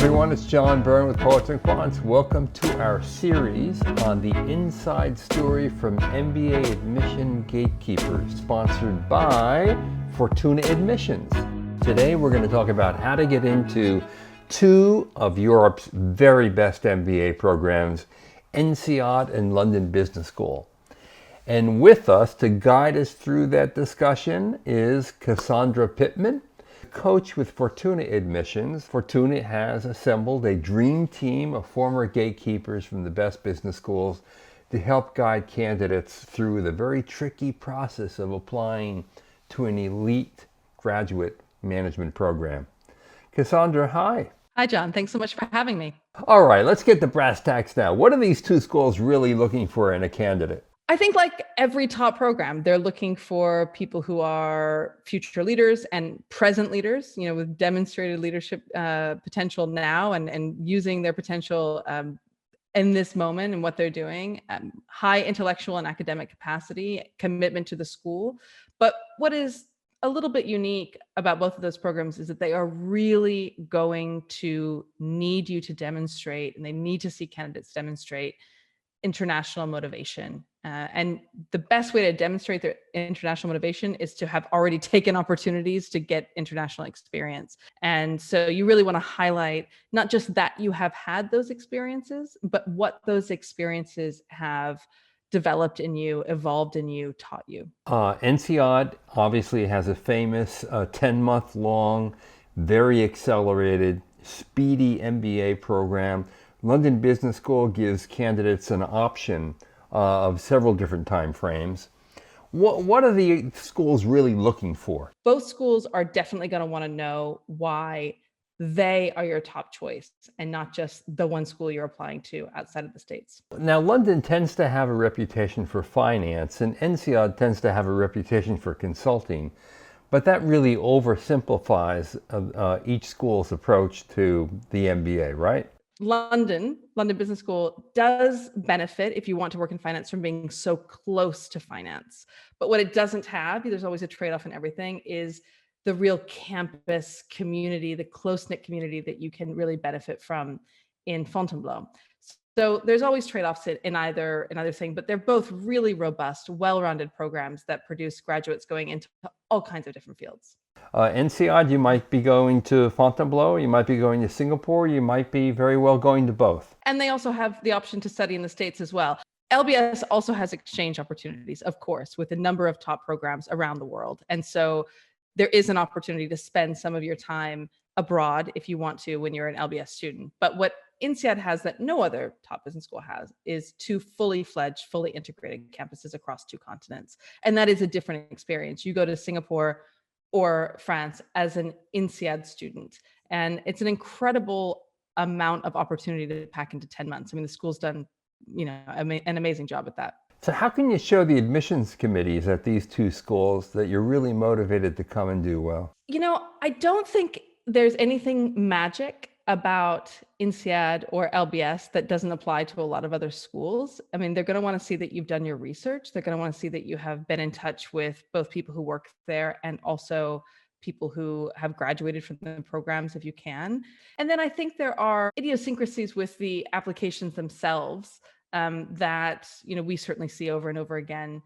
everyone, it's John Byrne with Poets and Quants. Welcome to our series on the inside story from MBA admission gatekeepers, sponsored by Fortuna Admissions. Today we're going to talk about how to get into two of Europe's very best MBA programs, INSEAD and London Business School. And with us to guide us through that discussion is Cassandra Pittman, coach with Fortuna Admissions. Fortuna has assembled a dream team of former gatekeepers from the best business schools to help guide candidates through the very tricky process of applying to an elite graduate management program. Cassandra, hi. Hi, John. Thanks so much for having me. All right, let's get to brass tacks now. What are these two schools really looking for in a candidate? I think like every top program, they're looking for people who are future leaders and present leaders, with demonstrated leadership potential now and using their potential in this moment and what they're doing, high intellectual and academic capacity, commitment to the school. But what is a little bit unique about both of those programs is that they are really going to need you to demonstrate, and they need to see candidates demonstrate international motivation. And the best way to demonstrate their international motivation is to have already taken opportunities to get international experience. And so you really want to highlight not just that you have had those experiences, but what those experiences have developed in you, evolved in you, taught you. INSEAD obviously has a famous 10-month-long, very accelerated, speedy MBA program. London Business School gives candidates an option of several different time frames. What are the schools really looking for? Both schools are definitely going to want to know why they are your top choice and not just the one school you're applying to outside of the States. Now, London tends to have a reputation for finance, and INSEAD tends to have a reputation for consulting, but that really oversimplifies each school's approach to the MBA, right? London Business School does benefit if you want to work in finance from being so close to finance. But what it doesn't have, there's always a trade-off in everything, is the real campus community, the close-knit community that you can really benefit from in Fontainebleau. So there's always trade-offs in either thing, but they're both really robust, well-rounded programs that produce graduates going into all kinds of different fields. INSEAD, you might be going to Fontainebleau, you might be going to Singapore, you might be very well going to both. And they also have the option to study in the States as well. LBS also has exchange opportunities, of course, with a number of top programs around the world. And so there is an opportunity to spend some of your time abroad if you want to when you're an LBS student. But what INSEAD has that no other top business school has is two fully fledged, fully integrated campuses across two continents. And that is a different experience. You go to Singapore or France as an INSEAD student, and it's an incredible amount of opportunity to pack into 10 months. I mean, the school's done, an amazing job at that. So how can you show the admissions committees at these two schools that you're really motivated to come and do well? I don't think there's anything magic about INSEAD or LBS that doesn't apply to a lot of other schools. I mean, they're going to want to see that you've done your research. They're going to want to see that you have been in touch with both people who work there and also people who have graduated from the programs if you can. And then I think there are idiosyncrasies with the applications themselves that we certainly see over and over again,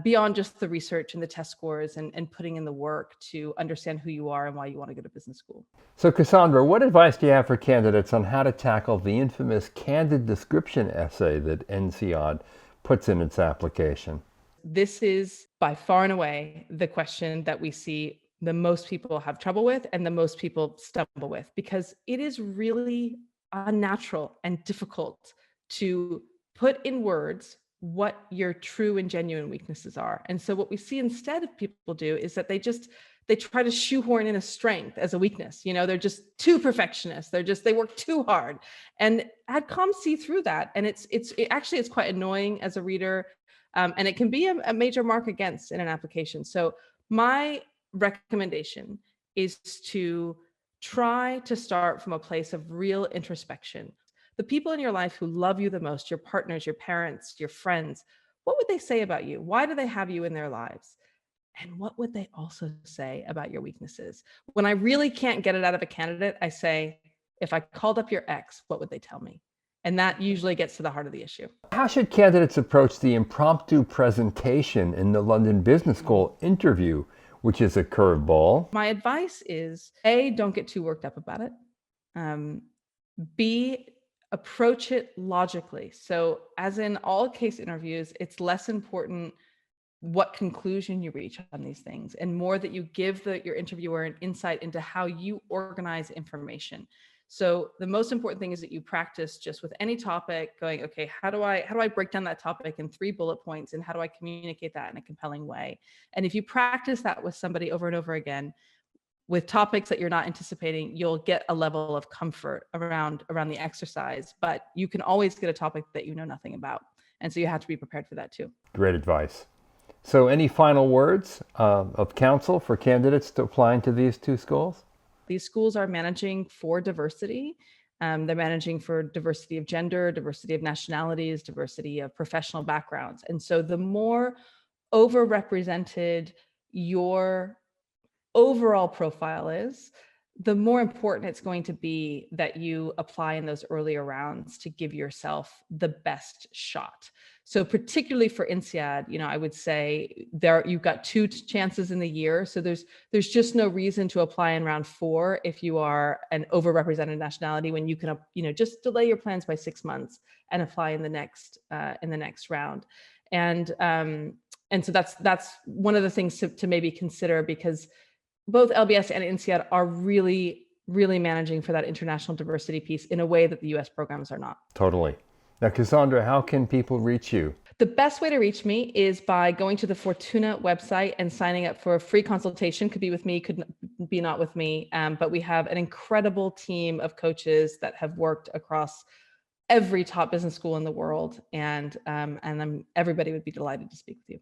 beyond just the research and the test scores and putting in the work to understand who you are and why you want to go to business school. So Cassandra, what advice do you have for candidates on how to tackle the infamous candid description essay that INSEAD puts in its application? This is by far and away the question that we see the most people have trouble with and the most people stumble with, because it is really unnatural and difficult to put in words what your true and genuine weaknesses are. And so what we see instead of people do is that they try to shoehorn in a strength as a weakness. They're just too perfectionist. They work too hard. And adcoms see through that. And it's quite annoying as a reader. And it can be a major mark against in an application. So my recommendation is to try to start from a place of real introspection. The people in your life who love you the most, your partners, your parents, your friends, what would they say about you? Why do they have you in their lives? And what would they also say about your weaknesses? When I really can't get it out of a candidate, I say, If I called up your ex, what would they tell me? And that usually gets to the heart of the issue. How should candidates approach the impromptu presentation in the London Business School interview, which is a curveball? My advice is A, don't get too worked up about it. B, approach it logically. So as in all case interviews, it's less important what conclusion you reach on these things and more that you give your interviewer an insight into how you organize information. So the most important thing is that you practice just with any topic going, okay, how do I break down that topic in 3 bullet points, and how do I communicate that in a compelling way? And if you practice that with somebody over and over again, with topics that you're not anticipating, you'll get a level of comfort around the exercise, but you can always get a topic that you know nothing about. And so you have to be prepared for that too. Great advice. So any final words of counsel for candidates to apply into these 2 schools? These schools are managing for diversity. They're managing for diversity of gender, diversity of nationalities, diversity of professional backgrounds. And so the more overrepresented your overall profile is, the more important it's going to be that you apply in those earlier rounds to give yourself the best shot. So particularly for INSEAD, I would say you've got 2 chances in the year. So there's just no reason to apply in round 4 if you are an overrepresented nationality, when you can, just delay your plans by 6 months and apply in the next round. And so that's one of the things to maybe consider, because both LBS and INSEAD are really, really managing for that international diversity piece in a way that the US programs are not. Totally. Now, Cassandra, how can people reach you? The best way to reach me is by going to the Fortuna website and signing up for a free consultation. Could be with me, could be not with me, but we have an incredible team of coaches that have worked across every top business school in the world, and everybody would be delighted to speak with you.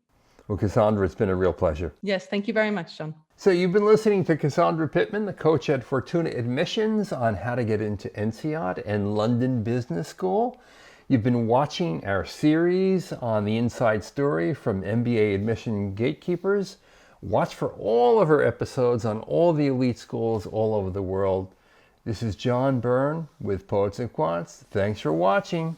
Well, Cassandra, it's been a real pleasure. Yes, thank you very much, John. So you've been listening to Cassandra Pittman, the coach at Fortuna Admissions, on how to get into INSEAD and London Business School. You've been watching our series on the inside story from MBA admission gatekeepers. Watch for all of our episodes on all the elite schools all over the world. This is John Byrne with Poets and Quants. Thanks for watching.